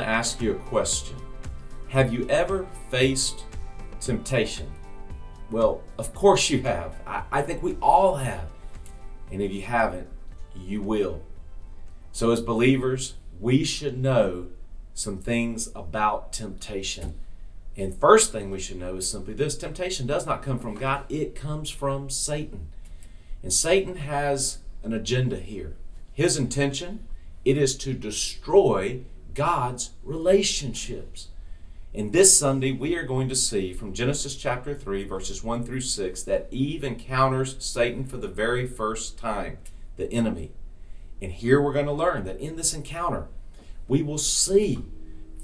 ask you a question. Have you ever faced temptation? Well, of course you have. I think we all have. And if you haven't, you will. So as believers, we should know some things about temptation. And first thing we should know is simply this: temptation does not come from God, it comes from Satan. And Satan has an agenda here. His intention, it is to destroy God's relationships. And this Sunday, we are going to see from Genesis chapter 3, verses 1 through 6, that Eve encounters Satan for the very first time, the enemy. And here we're going to learn that in this encounter, we will see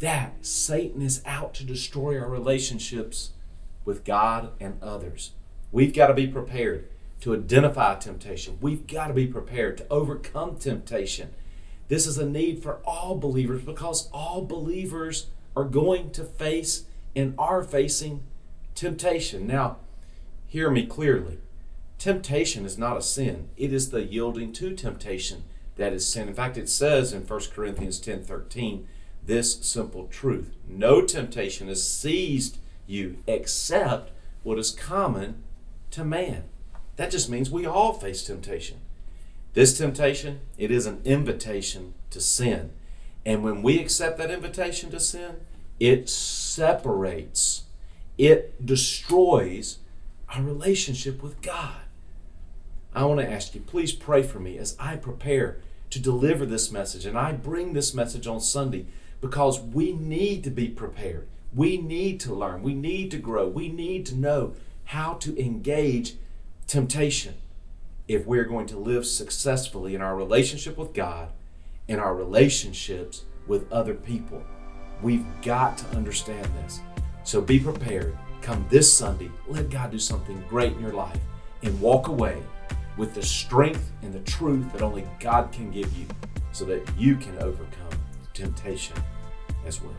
that Satan is out to destroy our relationships with God and others. We've got to be prepared to identify temptation. We've got to be prepared to overcome temptation. This is a need for all believers because all believers are going to face and are facing temptation. Now, hear me clearly. Temptation is not a sin. It is the yielding to temptation that is sin. In fact, it says in 1 Corinthians 10:13, this simple truth: no temptation has seized you except what is common to man. That just means we all face temptation. This temptation, it is an invitation to sin. And when we accept that invitation to sin, it separates, it destroys our relationship with God. I want to ask you, please pray for me as I prepare to deliver this message. And I bring this message on Sunday because we need to be prepared. We need to learn. We need to grow. We need to know how to engage temptation if we're going to live successfully in our relationship with God and our relationships with other people. We've got to understand this. So be prepared. Come this Sunday, let God do something great in your life and walk away with the strength and the truth that only God can give you so that you can overcome temptation as well.